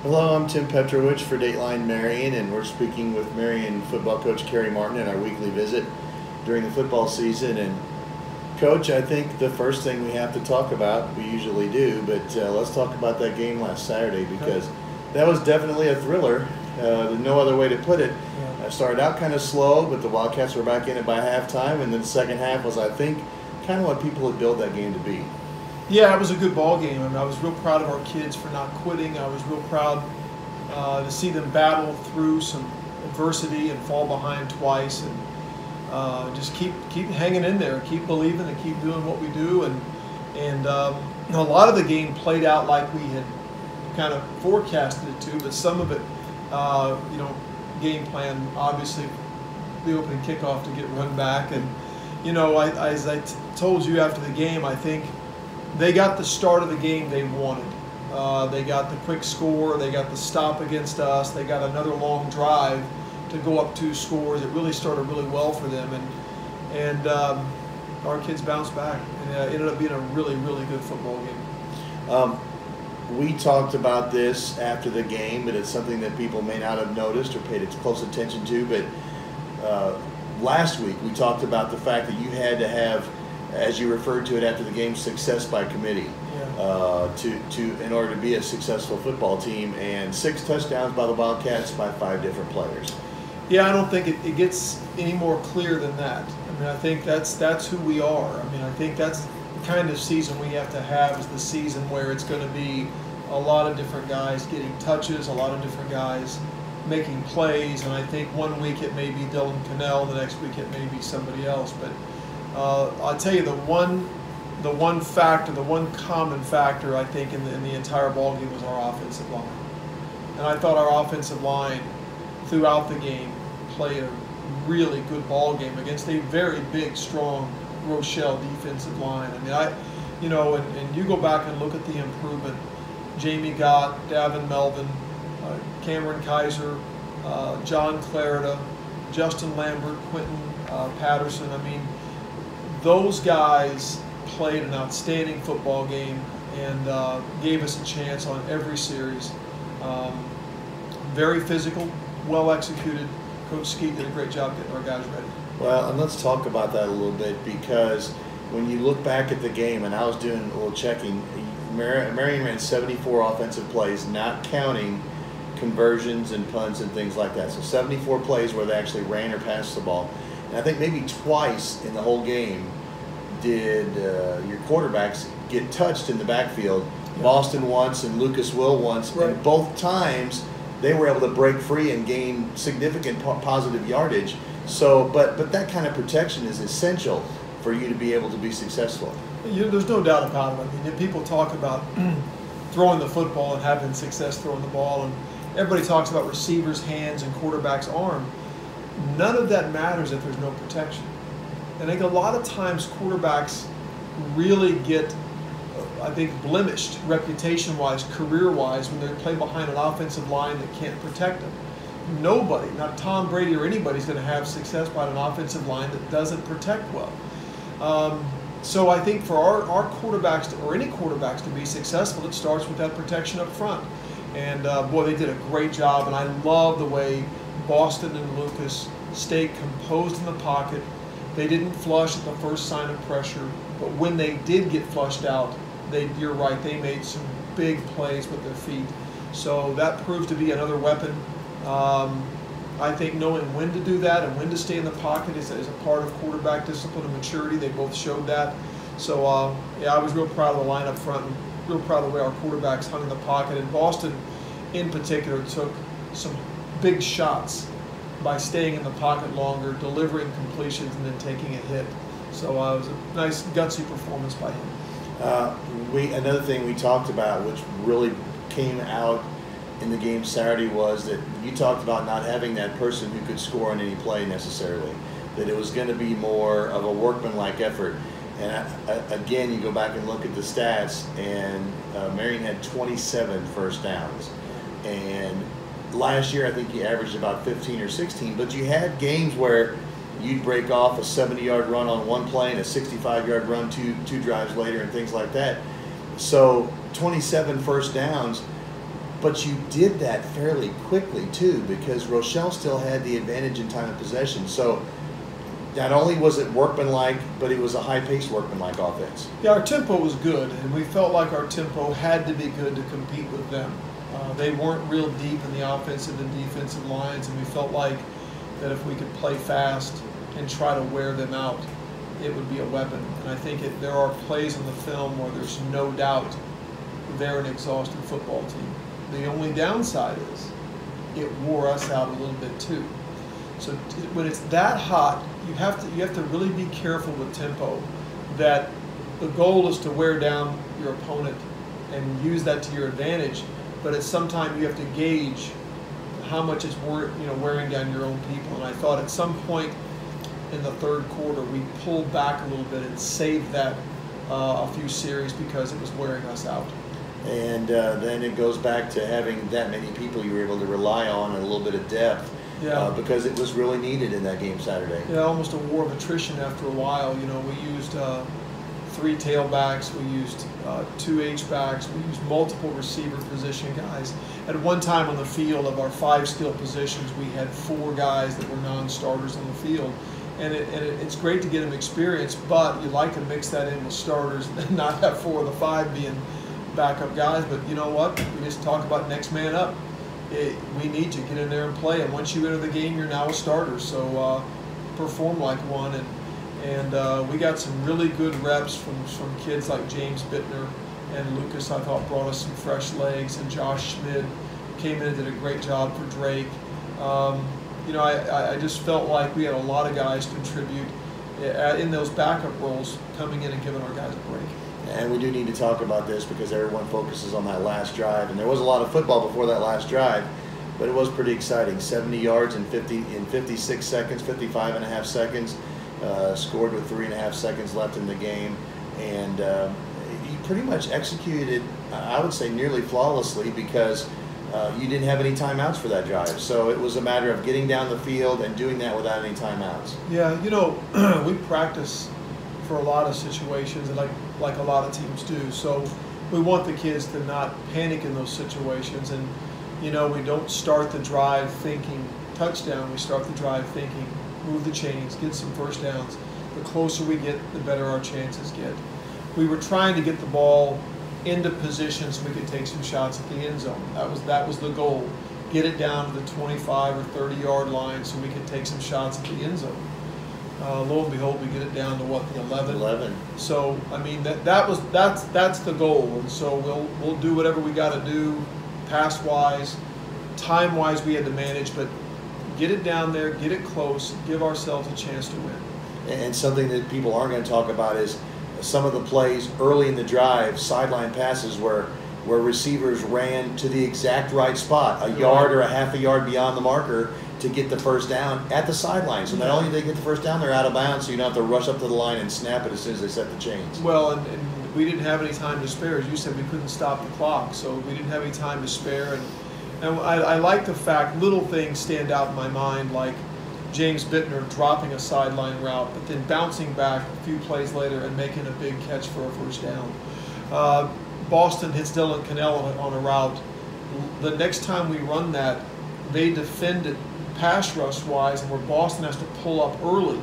Hello, I'm Tim Petrowich for Dateline Marion, and we're speaking with Marion football coach Kerry Martin in our weekly visit during the football season. And Coach, I think the first thing we have to talk about, we usually do, but let's talk about that game last Saturday, because that was definitely a thriller. There's no other way to put it. Yeah. I started out kind of slow, but the Wildcats were back in it by halftime, and then the second half was, I think, kind of what people had built that game to be. Yeah, it was a good ball game. I mean, I was real proud of our kids for not quitting. I was real proud to see them battle through some adversity and fall behind twice, and just keep hanging in there, keep believing, and keep doing what we do. And a lot of the game played out like we had kind of forecasted it to, but some of it, game plan, obviously, the opening kickoff to get run back. And as I told you after the game, I think they got the start of the game they wanted. They got the quick score, they got the stop against us, they got another long drive to go up 2 scores. It really started really well for them, and our kids bounced back, and it ended up being a really, really good football game. We talked about this after the game, but it's something that people may not have noticed or paid close attention to. But last week we talked about the fact that you had to have, as you referred to it after the game, success by committee. In order to be a successful football team, and 6 touchdowns by the Wildcats by 5 different players. Yeah, I don't think it gets any more clear than that. I mean, I think that's who we are. I mean, I think that's the kind of season we have to have, is the season where it's going to be a lot of different guys getting touches, a lot of different guys making plays, and I think one week it may be Dylan Cannell, the next week it may be somebody else. But I'll tell you, the one common factor I think in the entire ballgame was our offensive line. And I thought our offensive line throughout the game played a really good ball game against a very big, strong Rochelle defensive line. I mean, and you go back and look at the improvement. Jamie Gott, Davin Melvin, Cameron Kaiser, John Clarida, Justin Lambert, Quentin Patterson. I mean, those guys played an outstanding football game and gave us a chance on every series. Very physical, well executed. Coach Skeet did a great job getting our guys ready. Well, and let's talk about that a little bit, because when you look back at the game, and I was doing a little checking, Marion ran 74 offensive plays, not counting conversions and punts and things like that. So 74 plays where they actually ran or passed the ball. And I think maybe twice in the whole game did your quarterbacks get touched in the backfield. Yeah. Boston once and Lucas Will once, right. And both times they were able to break free and gain significant positive yardage. So, but that kind of protection is essential for you to be able to be successful. There's no doubt about it. I mean, people talk about throwing the football and having success throwing the ball, and everybody talks about receivers' hands and quarterback's arm. None of that matters if there's no protection. And I think a lot of times quarterbacks really get, I think, blemished reputation-wise, career-wise, when they play behind an offensive line that can't protect them. Nobody, not Tom Brady or anybody, is going to have success by an offensive line that doesn't protect well. So I think for our quarterbacks, or any quarterbacks, to be successful, it starts with that protection up front. And boy, they did a great job, and I love the way Boston and Lucas stayed composed in the pocket. They didn't flush at the first sign of pressure, but when they did get flushed out, you're right, they made some big plays with their feet. So that proved to be another weapon. I think knowing when to do that and when to stay in the pocket is a part of quarterback discipline and maturity. They both showed that. So yeah, I was real proud of the line up front, and real proud of the way our quarterbacks hung in the pocket. And Boston, in particular, took some big shots by staying in the pocket longer, delivering completions, and then taking a hit. So it was a nice, gutsy performance by him. Another thing we talked about, which really came out in the game Saturday, was that you talked about not having that person who could score on any play necessarily, that it was going to be more of a workmanlike effort. And again, you go back and look at the stats, and Marion had 27 first downs. And last year, I think he averaged about 15 or 16, but you had games where you'd break off a 70-yard run on one play and a 65-yard run two drives later and things like that. So 27 first downs, But you did that fairly quickly too, because Rochelle still had the advantage in time of possession. So not only was it workmanlike, but it was a high-paced workmanlike offense. Yeah, our tempo was good, and we felt like our tempo had to be good to compete with them. They weren't real deep in the offensive and defensive lines, and we felt like that if we could play fast and try to wear them out, it would be a weapon. And I think there are plays in the film where there's no doubt they're an exhausted football team. The only downside is it wore us out a little bit too. So when it's that hot, you have to really be careful with tempo. That the goal is to wear down your opponent and use that to your advantage. But at some time you have to gauge how much it's wearing down your own people. And I thought at some point in the third quarter we pulled back a little bit and saved that a few series because it was wearing us out. And then it goes back to having that many people you were able to rely on and a little bit of depth. Yeah. Because it was really needed in that game Saturday. Yeah, almost a war of attrition after a while. We used 3 tailbacks, we used 2 H-backs, we used multiple receiver position guys. At one time on the field, of our 5 skill positions, we had 4 guys that were non-starters on the field. And it's great to get them experience, but you like to mix that in with starters and not have 4 of the 5 being backup guys. But you know what? We just talk about next man up. We need to get in there and play, and once you enter the game, you're now a starter. So perform like one, and we got some really good reps from kids like James Bittner and Lucas. I thought brought us some fresh legs, and Josh Schmid came in and did a great job for Drake. I just felt like we had a lot of guys contribute in those backup roles, coming in and giving our guys a break. And we do need to talk about this because everyone focuses on that last drive. And there was a lot of football before that last drive, but it was pretty exciting. 70 yards in 56 seconds, 55 and a half seconds, scored with 3.5 seconds left in the game. And you pretty much executed it, I would say, nearly flawlessly because you didn't have any timeouts for that drive. So it was a matter of getting down the field and doing that without any timeouts. Yeah, we practice for a lot of situations, and like a lot of teams do. So we want the kids to not panic in those situations. And we don't start the drive thinking touchdown. We start the drive thinking move the chains, get some first downs. The closer we get, the better our chances get. We were trying to get the ball into position so we could take some shots at the end zone. That was the goal. Get it down to the 25 or 30-yard line so we could take some shots at the end zone. Lo and behold, we get it down to what, the 11? 11. So I mean that's the goal, and so we'll do whatever we got to do, pass wise, time wise we had to manage, but get it down there, get it close, give ourselves a chance to win. And something that people aren't going to talk about is some of the plays early in the drive, sideline passes where receivers ran to the exact right spot, a yard or a half a yard beyond the marker, to get the first down at the sideline. So not only do they get the first down, they're out of bounds, so you don't have to rush up to the line and snap it as soon as they set the chains. Well, and we didn't have any time to spare. As you said, we couldn't stop the clock, so we didn't have any time to spare. And I like the fact little things stand out in my mind, like James Bittner dropping a sideline route, but then bouncing back a few plays later and making a big catch for a first down. Boston hits Dylan Cannell on a route. The next time we run that, they defend it pass rush wise, and where Boston has to pull up early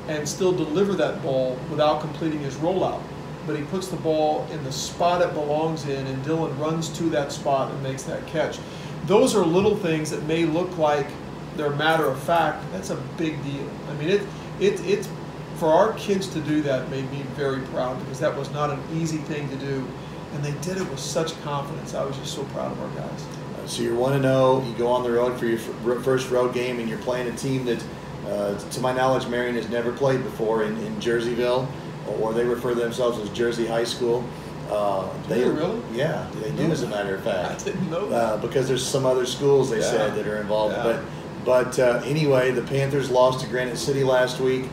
and still deliver that ball without completing his rollout. But he puts the ball in the spot it belongs in, and Dylan runs to that spot and makes that catch. Those are little things that may look like they're matter of fact. That's a big deal. I mean, it's for our kids to do that made me very proud, because that was not an easy thing to do, and they did it with such confidence. I was just so proud of our guys. So you're 1-0, you go on the road for your first road game, and you're playing a team that, to my knowledge, Marion has never played before in Jerseyville, or they refer to themselves as Jersey High School. They really? Yeah, they do, as a matter of fact. I didn't know that. Because there's some other schools, they said, that are involved. Yeah. But anyway, the Panthers lost to Granite City last week,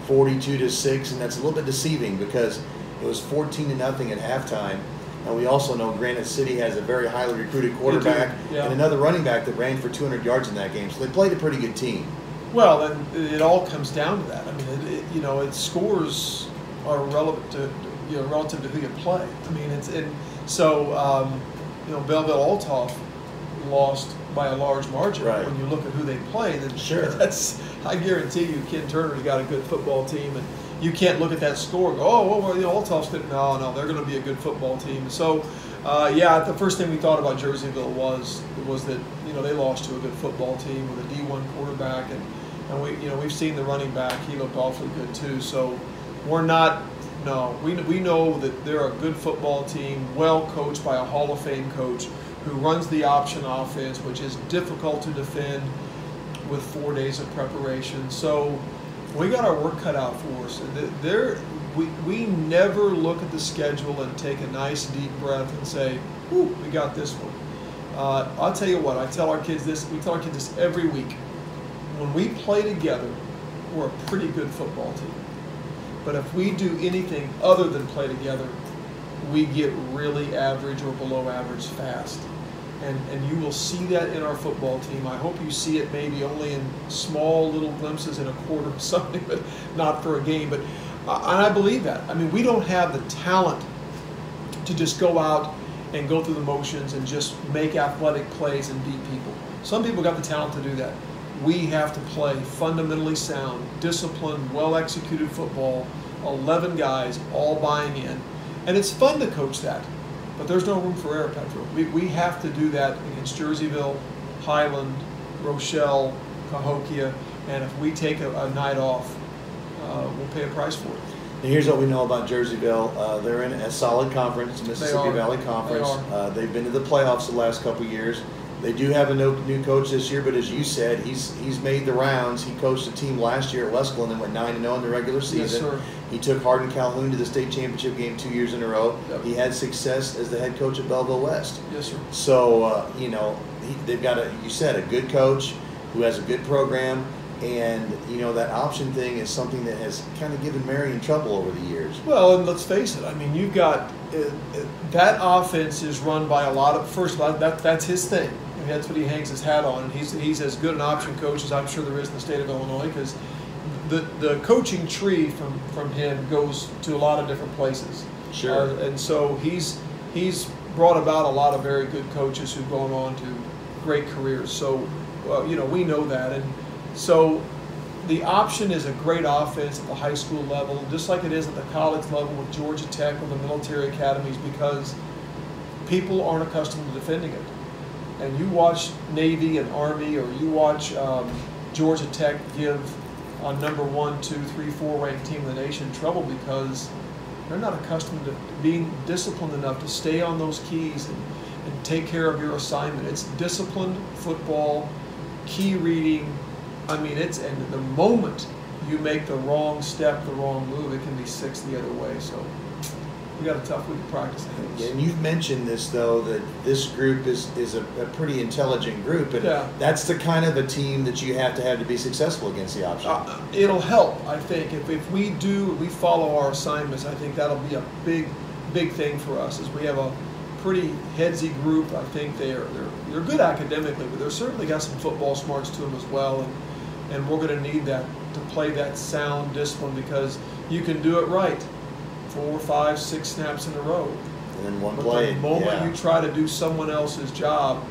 42-6, and that's a little bit deceiving because it was 14-0 at halftime. And we also know Granite City has a very highly recruited quarterback and another running back that ran for 200 yards in that game. So they played a pretty good team. Well, and it all comes down to that. I mean, scores are relevant to relative to who you play. I mean, Belleville-Altoff lost by a large margin. Right. When you look at who they play, then Sure. I guarantee you, Ken Turner's got a good football team, and you can't look at that score and go, oh, well, Altoff's good. No, they're going to be a good football team. So, the first thing we thought about Jerseyville was that they lost to a good football team with a D1 quarterback, and we've seen the running back. He looked awfully good too. So we're not. No, we know that they're a good football team, well coached by a Hall of Fame coach who runs the option offense, which is difficult to defend with 4 days of preparation. So we got our work cut out for us. We never look at the schedule and take a nice deep breath and say, "Whew, we got this one." I'll tell you what, I tell our kids this. We tell our kids this every week. When we play together, we're a pretty good football team. But if we do anything other than play together, we get really average or below average fast. And you will see that in our football team. I hope you see it maybe only in small little glimpses in a quarter or something, but not for a game. But and I believe that. I mean, we don't have the talent to just go out and go through the motions and just make athletic plays and beat people. Some people got the talent to do that. We have to play fundamentally sound, disciplined, well-executed football, 11 guys all buying in. And it's fun to coach that, but there's no room for error, Petrowich. We have to do that against Jerseyville, Highland, Rochelle, Cahokia, and if we take a night off, we'll pay a price for it. And here's what we know about Jerseyville. They're in a solid conference, Mississippi Valley Conference. They've been to the playoffs the last couple of years. They do have a new coach this year, but as you said, he's made the rounds. He coached a team last year at Westfield and went 9-0 in the regular season. Yes, sir. He took Hardin Calhoun to the state championship game 2 years in a row. Yep. He had success as the head coach at Belleville West. Yes, sir. So, they've got a good coach who has a good program. And, that option thing is something that has kind of given Marion trouble over the years. Well, and let's face it. I mean, you've got that offense is run by a lot of, first of all, that's his thing. I mean, that's what he hangs his hat on. And he's as good an option coach as I'm sure there is in the state of Illinois, because the coaching tree from him goes to a lot of different places. Sure. And so he's brought about a lot of very good coaches who've gone on to great careers. So, we know that. And so the option is a great offense at the high school level, just like it is at the college level with Georgia Tech or the military academies, because people aren't accustomed to defending it. And you watch Navy and Army, or you watch Georgia Tech give a number 1, 2, 3, 4 ranked team in the nation trouble because they're not accustomed to being disciplined enough to stay on those keys and take care of your assignment. It's disciplined football, key reading. I mean, and the moment you make the wrong step, the wrong move, it can be 6 the other way. So we got a tough week of practice ahead of us. Yeah, and you've mentioned this, though, that this group is a pretty intelligent group, and that's the kind of a team that you have to be successful against the option. It'll help, I think. If we follow our assignments, I think that'll be a big thing for us, as we have a pretty headsy group. I think they're good academically, but they're certainly got some football smarts to them as well, and we're going to need that to play that sound discipline, because you can do it right 4, 5, 6 snaps in a row. And then one play. The moment you try to do someone else's job,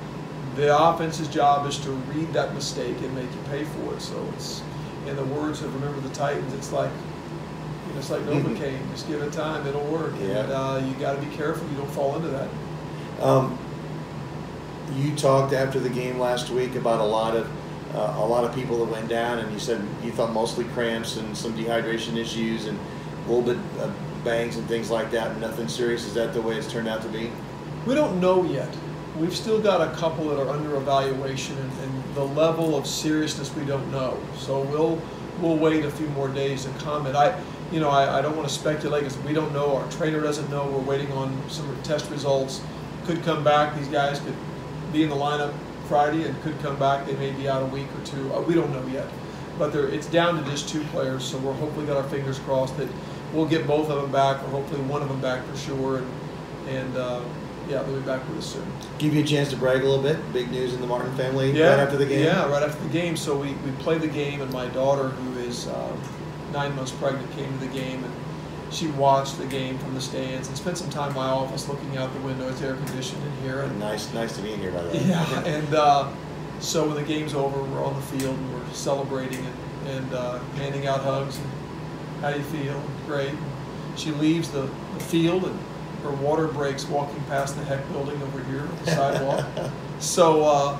the offense's job is to read that mistake and make you pay for it. So it's, in the words of Remember the Titans, it's like Novocaine. Just give it time, it'll work. Yeah. And you got to be careful you don't fall into that. You talked after the game last week about a lot of people that went down, and you said you thought mostly cramps and some dehydration issues and a little bit of bangs and things like that. Nothing serious. Is that the way it's turned out to be? We don't know yet. We've still got a couple that are under evaluation, and the level of seriousness we don't know. So we'll wait a few more days to comment. I don't want to speculate because we don't know. Our trainer doesn't know. We're waiting on some test results. Could come back. These guys could be in the lineup Friday and could come back. They may be out a week or 2. We don't know yet. But it's down to just 2 players, so we're hopefully got our fingers crossed that we'll get both of them back, or hopefully one of them back for sure. And they'll be back with us soon. Give you a chance to brag a little bit. Big news in the Martin family right after the game. Yeah, right after the game. So we played the game, and my daughter, who is 9 months pregnant, came to the game, and she watched the game from the stands and spent some time in my office looking out the window. It's air conditioned in here. And Nice to be in here, by the way. yeah, and so when the game's over, we're on the field and we're celebrating and handing out hugs. And how do you feel? Great. She leaves the field and her water breaks walking past the Heck building over here on the sidewalk. So,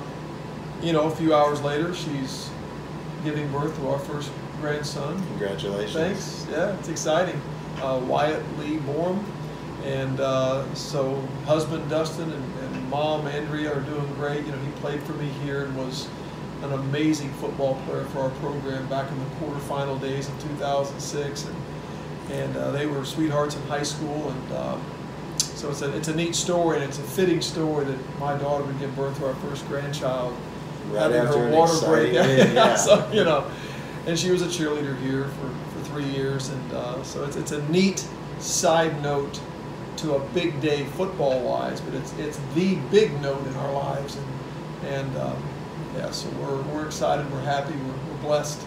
you know, a few hours later, she's giving birth to our first grandson. Congratulations. Thanks. Yeah, it's exciting. Wyatt Lee Borum. And so husband Dustin and mom Andrea are doing great. You know, he played for me here and was an amazing football player for our program back in the quarterfinal days of 2006. And they were sweethearts in high school. And so it's a neat story, and it's a fitting story that my daughter would give birth to our first grandchild. Right having after her an water exciting break. win, yeah. So, you know, and she was a cheerleader here for 3 years. And so it's a neat side note to a big day football wise, but it's the big note in our lives, and yeah, so we're excited, we're happy, we're blessed,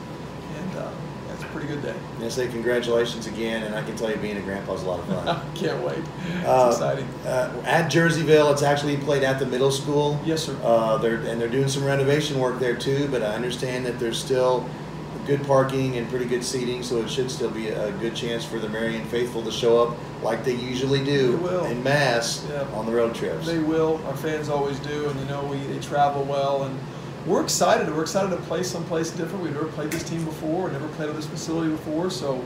and it's a pretty good day. I say congratulations again, and I can tell you being a grandpa is a lot of fun. Can't wait. It's exciting. At Jerseyville, it's actually played at the middle school. Yes, sir. They're doing some renovation work there too, but I understand that there's still good parking and pretty good seating, so it should still be a good chance for the Marion faithful to show up like they usually do en masse on the road trips. They will. Our fans always do, and you know they travel well, and we're excited. We're excited to play someplace different. We've never played this team before, never played at this facility before, so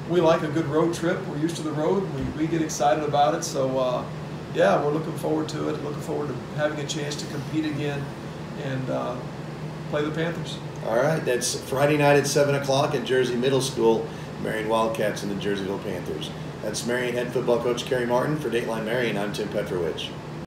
we like a good road trip. We're used to the road, and we get excited about it. So yeah, we're looking forward to it. Looking forward to having a chance to compete again and play the Panthers. All right, that's Friday night at 7 o'clock at Jersey Middle School, Marion Wildcats and the Jerseyville Panthers. That's Marion head football coach Kerry Martin. For Dateline Marion, I'm Tim Petrowich.